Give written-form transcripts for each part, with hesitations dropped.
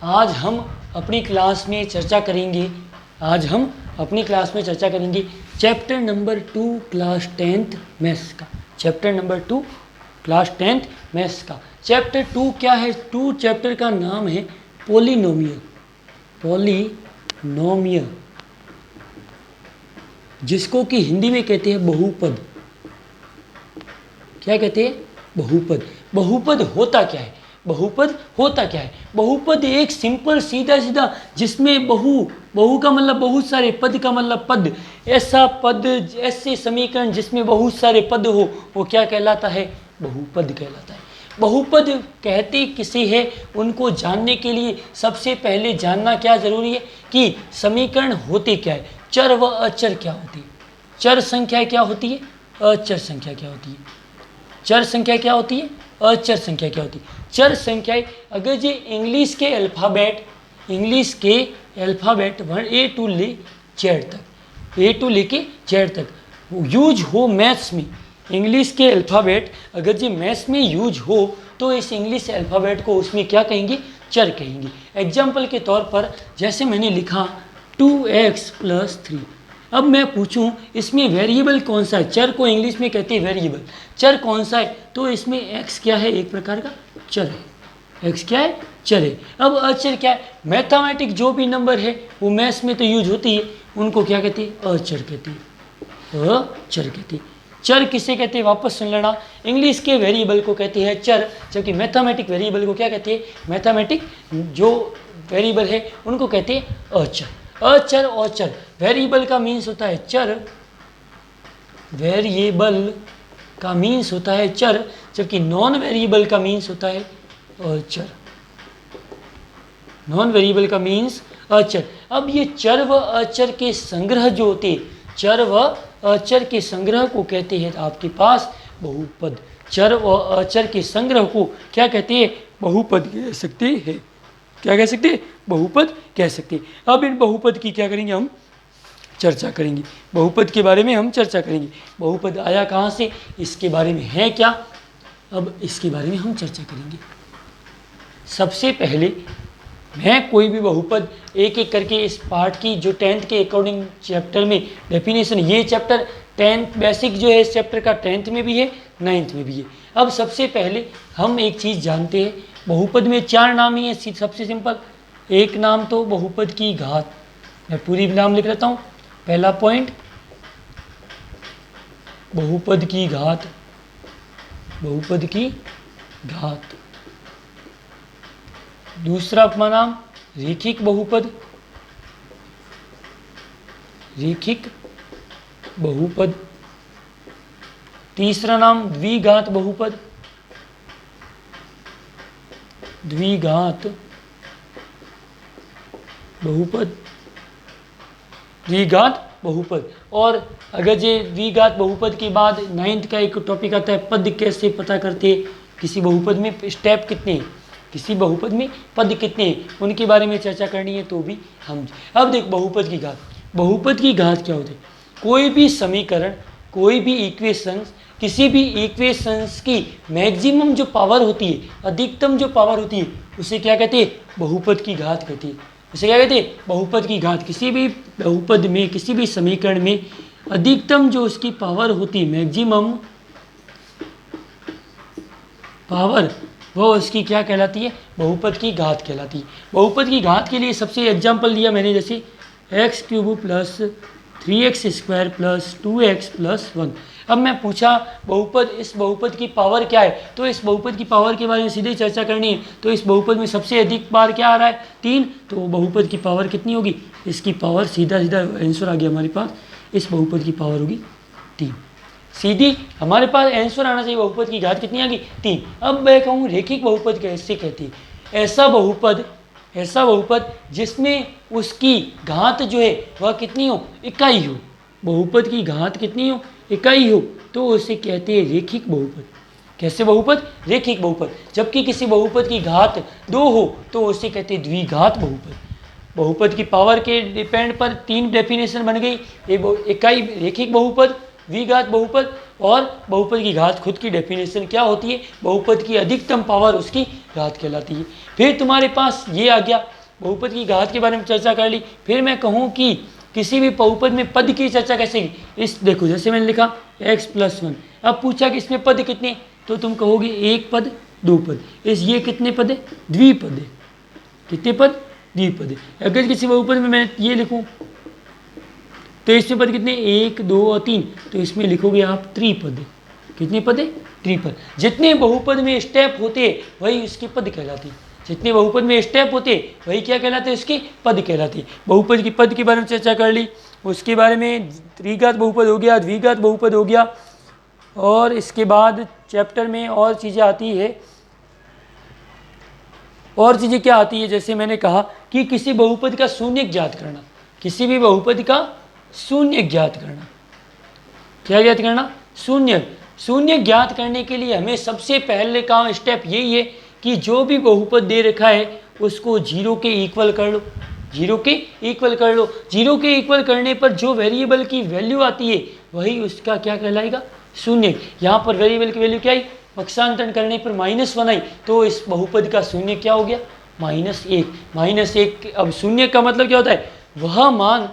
आज हम अपनी क्लास में चर्चा करेंगे chapter number 2 class 10th maths का। Chapter number 2 class 10th maths का। चैप्टर 2 क्या है? 2 चैप्टर का नाम है पॉलिनोमियल, जिसको कि हिंदी में कहते हैं बहुपद। क्या कहते हैं? बहुपद। बहुपद होता क्या है? बहुपद एक सिंपल सीधा जिसमें बहु का मतलब बहुत सारे, पद का मतलब पद, ऐसे समीकरण जिसमें बहुत सारे पद हो, वो क्या कहलाता है? बहुपद कहलाता है। बहुपद कहते किसे है? उनको जानने के लिए सबसे पहले जानना क्या जरूरी है कि समीकरण होते क्या है, चर व अचर क्या होती है, चर संख्या क्या होती है, अचर संख्या क्या होती है, चर संख्या क्या होती है, अचर संख्या क्या होती है। चर संख्याएं अगर ये इंग्लिश के अल्फ़ाबेट 1 A to लेके Z तक यूज हो मैथ्स में, इंग्लिश के अल्फ़ाबेट अगर ये मैथ्स में यूज हो तो इस इंग्लिश अल्फ़ाबेट को उसमें क्या कहेंगे? चर कहेंगे। एग्जाम्पल के तौर पर जैसे मैंने लिखा 2x + 3। अब मैं पूछूं इसमें वेरिएबल कौन सा है? चर को इंग्लिश में कहते हैं वेरिएबल। चर कौन सा है? तो इसमें x क्या है? एक प्रकार का चर है। x क्या है? चर है। अब अचर क्या है? मैथमेटिक जो भी नंबर है वो मैथ्स में तो यूज होती है, उनको क्या कहते हैं? अचर कहते हैं। अचर कहते हैं। चर किसे कहते हैं? वापस सुन लेना, इंग्लिश के वेरिएबल को कहते हैं चर, जबकि मैथमेटिक वेरिएबल को क्या कहते हैं? मैथमेटिक जो वेरिएबल है उनको कहते हैं अचर। अचर और चर, वेरिएबल का मीन्स होता है चर, वेरिएबल का मीन्स होता है चर, जबकि नॉन वेरिएबल का मीन्स होता है अचर। नॉन वेरिएबल का मीन्स अचर। अब ये चर व अचर के संग्रह जो होते हैं, चर व अचर के संग्रह को कहते हैं आपके पास बहुपद। चर व अचर के संग्रह को क्या कहते हैं? बहुपद कह सकते हैं। क्या कह सकते हैं? बहुपद कह सकते हैं। अब इन बहुपद की क्या करेंगे? हम चर्चा करेंगे। बहुपद के बारे में हम चर्चा करेंगे। बहुपद आया कहाँ से, इसके बारे में है क्या, अब इसके बारे में हम चर्चा करेंगे। सबसे पहले मैं कोई भी बहुपद एक एक करके इस पार्ट की जो 10th के अकॉर्डिंग चैप्टर में डेफिनेशन, ये चैप्टर 10th बेसिक जो है इस चैप्टर का 10th में भी है 9th में भी है। अब सबसे पहले हम एक चीज़ जानते हैं, बहुपद में 4 नाम ही है। सबसे सिंपल एक नाम तो बहुपद की घात, मैं पूरी नाम लिख लेता हूँ। पहला पॉइंट बहुपद की घात, बहुपद की घात। दूसरा नाम रेखिक बहुपद, रेखिक बहुपद। तीसरा नाम द्विघात बहुपद, द्विघात बहुपद, द्विघात बहुपद। और अगर ये द्विघात बहुपद के बाद 9th का एक टॉपिक आता है, पद कैसे पता करते हैं, किसी बहुपद में स्टेप कितने हैं, किसी बहुपद में पद कितने हैं, उनके बारे में चर्चा करनी है तो भी हम। अब देख बहुपद की घात, बहुपद की घात क्या होती है? कोई भी समीकरण, कोई भी इक्वेशंस, किसी भी इक्वेशंस की मैक्सिमम जो पावर होती है, अधिकतम जो पावर होती है, उसे क्या कहते हैं? बहुपद की घात कहती है। उसे क्या कहते हैं? बहुपद की घात। किसी भी बहुपद में, किसी भी समीकरण में अधिकतम जो उसकी पावर होती है, मैक्सिमम पावर, वो उसकी क्या कहलाती है? बहुपद की घात कहलाती है। बहुपद की घात के लिए सबसे एग्जाम्पल दिया मैंने, जैसे x³ + 3x² + 2x + 1। अब मैं पूछा बहुपद, इस बहुपद की पावर क्या है, तो इस बहुपद की पावर के बारे में सीधे चर्चा करनी है। तो इस बहुपद में सबसे अधिक बार क्या आ रहा है? 3, तो बहुपद की पावर कितनी होगी? इसकी पावर सीधा आंसर आ गया हमारे पास, इस बहुपद की पावर होगी 3। सीधी हमारे पास आंसर आना चाहिए, बहुपद की घात कितनी आ गई? 3। अब मैं कहूँ रेखिक बहुपद कैसे कहती है? ऐसा बहुपद जिसमें उसकी घात जो है वह कितनी हो? इकाई हो। बहुपद की घात कितनी हो? इकाई हो, तो उसे कहते हैं रेखिक बहुपद। कैसे बहुपद? रेखिक बहुपद। जबकि किसी बहुपद की घात 2 हो तो उसे कहते हैं द्विघात बहुपद। बहुपद की पावर के डिपेंड पर 3 डेफिनेशन बन गई, इकाई रेखिक बहुपद, द्विघात बहुपद और बहुपद की घात खुद की डेफिनेशन क्या होती है, बहुपद की अधिकतम पावर उसकी घात कहलाती है। फिर तुम्हारे पास ये आ गया, बहुपद की घात के बारे में चर्चा कर ली। फिर मैं कहूँ कि किसी भी बहुपद में पद की चर्चा कैसे की, इस देखो जैसे मैंने लिखा x+1, अब पूछा कि इसमें पद कितने, तो तुम कहोगे एक पद दो पद, इस ये कितने पद है, द्विपद है। कितने पद, द्विपद है। अगर किसी बहुपद में मैं ये लिखूं तो इसमें पद कितने, एक दो और तीन, तो इसमें लिखोगे आप त्रिपद है। कितने पद है, त्रिपद। जितने बहुपद में स्टेप होते वही उसके पद कहलाते हैं। जितने बहुपद में स्टेप होते वही क्या कहलाते हैं, उसके पद कहलाते हैं। बहुपद की पद के बारे में चर्चा कर ली, उसके बारे में त्रिघात बहुपद हो गया, द्विघात बहुपद हो गया, और इसके बाद चैप्टर में और चीज़ें आती है। और चीज़ें क्या आती है, जैसे मैंने कहा कि किसी बहुपद का शून्य ज्ञात करना, किसी भी बहुपद का शून्य ज्ञात करना। क्या ज्ञात करना, शून्य। शून्य ज्ञात करने के लिए हमें सबसे पहले का स्टेप यही है कि जो भी बहुपद दे रखा है उसको जीरो के इक्वल कर लो, जीरो के इक्वल कर लो। जीरो के इक्वल करने पर जो वेरिएबल की वैल्यू आती है वही उसका क्या कहलाएगा, शून्य। यहाँ पर वेरिएबल की वैल्यू क्या आई, पक्षांतरण करने पर -1 आई, तो इस बहुपद का शून्य क्या हो गया, -1। -1, अब शून्य का मतलब क्या होता है, वह मान,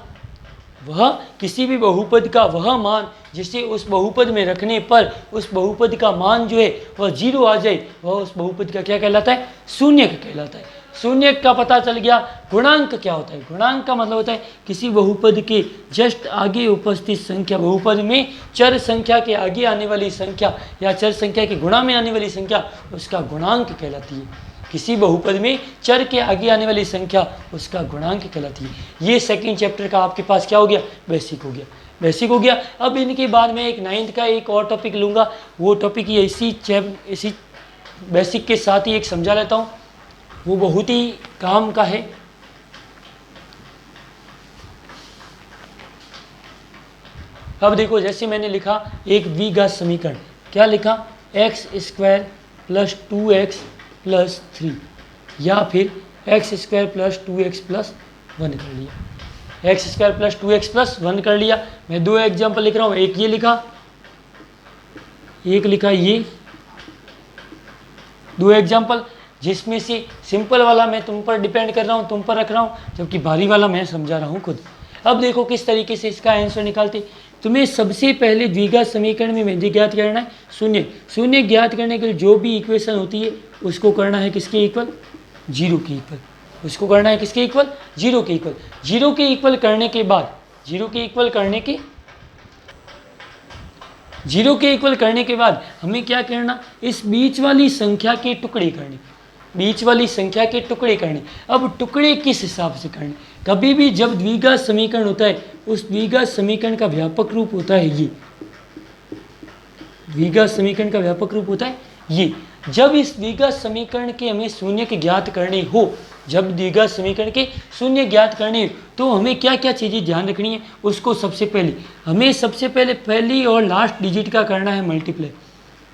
वह किसी भी बहुपद का वह मान जिसे उस बहुपद में रखने पर उस बहुपद का मान जो है वह जीरो आ जाए, वह उस बहुपद का क्या कहलाता है, शून्य कहलाता है। शून्य का पता चल गया। गुणांक क्या होता है, गुणांक का मतलब होता है किसी बहुपद के जस्ट आगे उपस्थित संख्या, बहुपद में चर संख्या के आगे आने वाली संख्या या चर संख्या के गुणा में आने वाली संख्या उसका गुणांक कहलाती है। किसी बहुपद में चर के आगे आने वाली संख्या उसका गुणांक कहलाती है। ये सेकंड चैप्टर का आपके पास क्या हो गया, बेसिक हो गया, बेसिक हो गया। अब इनके बाद में एक 9th का एक और टॉपिक लूँगा, वो टॉपिक ये इसी बेसिक के साथ ही एक समझा लेता हूँ, वो बहुत ही काम का है। अब देखो जैसे मैंने लिखा एक द्विघात समीकरण, क्या लिखा, x² + 2x + 3 या फिर x² + 2x + 1 कर लिया, x² + 2x + 1 कर लिया। मैं दो एग्जाम्पल लिख रहा हूँ, एक ये लिखा, एक लिखा ये, दो एग्जाम्पल, जिसमें से सिंपल वाला मैं तुम पर डिपेंड कर रहा हूँ, तुम पर रख रहा हूँ, जबकि भारी वाला मैं समझा रहा हूँ खुद। अब देखो किस तरीके से इसका आंसर निकालते। तुम्हें सबसे पहले द्विघात समीकरण में मेरे ज्ञात करना है शून्य। शून्य ज्ञात करने के लिए जो भी इक्वेशन होती है उसको करना है किसके इक्वल, जीरो के इक्वल। उसको करना है किसके इक्वल, जीरो के इक्वल। जीरो के इक्वल करने के बाद, जीरो के इक्वल करने के, जीरो के इक्वल करने के बाद हमें क्या करना, इस बीच वाली संख्या के टुकड़े करने, बीच वाली संख्या के टुकड़े करने। अब टुकड़े किस हिसाब से करने, कभी भी जब द्विघात समीकरण होता है उस द्विघात समीकरण का व्यापक रूप होता है ये, द्विघात समीकरण का व्यापक रूप होता है ये। जब इस द्विघात समीकरण के हमें शून्य के ज्ञात करने हो, जब द्विघात समीकरण के शून्य ज्ञात करने हो, तो हमें क्या क्या चीज़ें ध्यान रखनी है, उसको सबसे पहले हमें सबसे पहले पहली और लास्ट डिजिट का करना है multiply.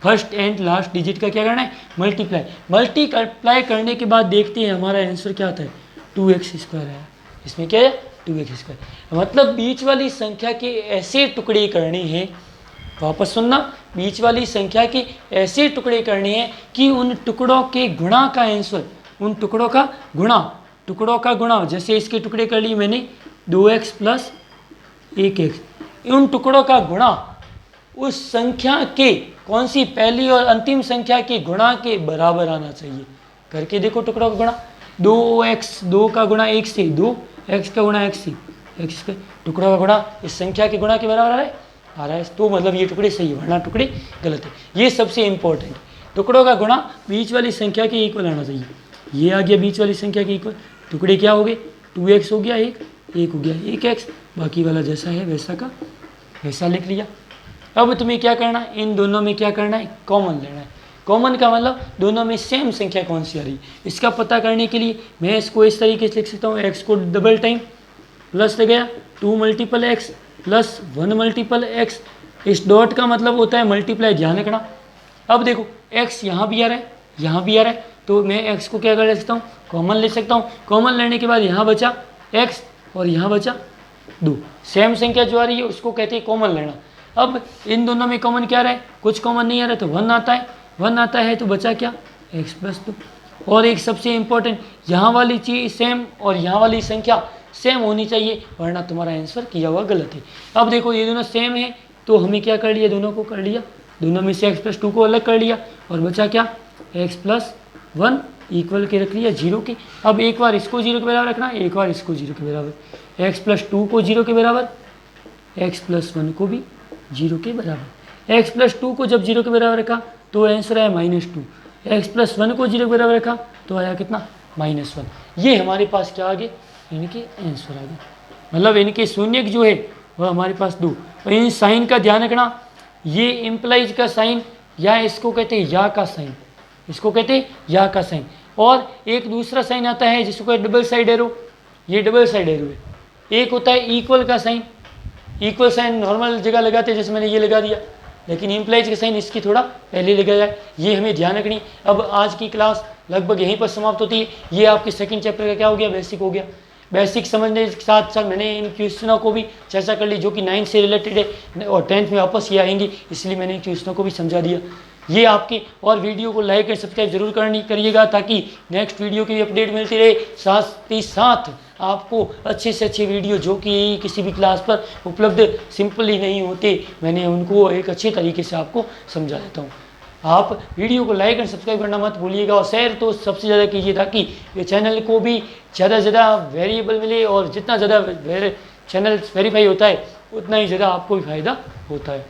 First and last digit का क्या करना है, मल्टीप्लाई। मल्टीप्लाई करने के बाद देखते हैं हमारा आंसर क्या आता है, 2x² है। इसमें क्या है, 2x²। मतलब बीच वाली संख्या के ऐसे टुकड़े करने हैं, वापस सुनना, बीच वाली संख्या के ऐसे टुकड़े करने हैं कि उन टुकड़ों के गुणा का आंसर, उन टुकड़ों का गुणा, टुकड़ों का गुणा, जैसे इसके टुकड़े कर लिए मैंने 2x + 1x, उन टुकड़ों का गुणा उस संख्या के, कौन सी, पहली और अंतिम संख्या के गुणा के बराबर आना चाहिए। करके देखो टुकड़ों का गुणा, 2x, 2 का गुणा 1 से, 2x का गुणा x से, x का टुकड़ों का गुणा इस संख्या के गुणा के बराबर आ रहा है, तो मतलब ये टुकड़े सही है, वरना टुकड़े गलत है। ये सबसे इंपॉर्टेंट, टुकड़ों का गुणा बीच वाली संख्या के इक्वल आना चाहिए। ये आ गया बीच वाली संख्या के इक्वल, टुकड़े क्या हो गए, 2x हो गया, 1 हो गया 1x, बाकी वाला जैसा है वैसा का वैसा लिख लिया। अब तुम्हें क्या करना है, इन दोनों में क्या करना है, कॉमन लेना है। कॉमन का मतलब दोनों में सेम संख्या कौन सी आ रही है, इसका पता करने के लिए मैं इसको इस तरीके से लिख सकता हूँ, x को डबल टाइम प्लस ले गया 2 × x + 1 × x। इस डॉट का मतलब होता है मल्टीप्लाई, ध्यान रखना। अब देखो x यहाँ भी आ रहा है, यहाँ भी आ रहा है, तो मैं x को क्या कर सकता हूँ, कॉमन ले सकता हूँ। कॉमन लेने के बाद यहाँ बचा x और यहाँ बचा 2, सेम संख्या जो आ रही है उसको कहते हैं कॉमन लेना। अब इन दोनों में कॉमन क्या रहा है, कुछ कॉमन नहीं आ रहा तो 1 आता है, 1 आता है तो बचा क्या, x प्लस 2। और एक सबसे इम्पोर्टेंट, यहाँ वाली चीज़ सेम और यहाँ वाली संख्या सेम होनी चाहिए, वरना तुम्हारा आंसर किया हुआ गलत है। अब देखो ये दोनों सेम है तो हमें क्या कर लिया, दोनों को कर लिया, दोनों में से x प्लस 2 को अलग कर लिया और बचा क्या, x प्लस 1 इक्वल के रख लिया 0 के। अब एक बार इसको 0 के बराबर रखना, एक बार इसको 0 के बराबर, x प्लस 2 को 0 के बराबर, x प्लस 1 को भी 0 के बराबर। x प्लस 2 को जब 0 के बराबर रखा तो आंसर आया -2, x प्लस 1 को 0 के बराबर रखा तो आया कितना, -1। ये हमारे पास क्या आ गए, इनके आंसर आ गए, मतलब इनके शून्यक जो है वह हमारे पास 2। और इन साइन का ध्यान रखना, ये इम्प्लाइज का साइन या इसको कहते हैं या का साइन, इसको कहते हैं या का साइन। और एक दूसरा साइन आता है जिसको कहते डबल साइड एरो, ये डबल साइड एरो है। एक होता है इक्वल का साइन, इक्वल साइन नॉर्मल जगह लगाते हैं, जैसे मैंने ये लगा दिया, लेकिन इम्प्लाइज का साइन इसकी थोड़ा पहले लगा जाए, ये हमें ध्यान रखनी। अब आज की क्लास लगभग यहीं पर समाप्त होती है। ये आपके सेकंड चैप्टर का क्या हो गया, बेसिक हो गया। बेसिक समझने के साथ साथ मैंने इन क्वेश्चनों को भी चर्चा कर ली जो कि 9 से रिलेटेड है और 10th में वापस ये आएंगी, इसलिए मैंने इन क्वेश्चनों को भी समझा दिया। ये आपकी और वीडियो को लाइक और सब्सक्राइब जरूर करिएगा ताकि नेक्स्ट वीडियो की अपडेट मिलती रहे। साथ ही साथ आपको अच्छे से अच्छे वीडियो जो कि किसी भी क्लास पर उपलब्ध सिंपली नहीं होते, मैंने उनको एक अच्छे तरीके से आपको समझा देता हूँ। आप वीडियो को लाइक एंड सब्सक्राइब करना मत भूलिएगा और शेयर तो सबसे ज़्यादा कीजिए ताकि ये चैनल को भी ज़्यादा से ज़्यादा वेरिएबल मिले, और जितना ज़्यादा चैनल वेरीफाई होता है उतना ही ज़्यादा आपको भी फ़ायदा होता है।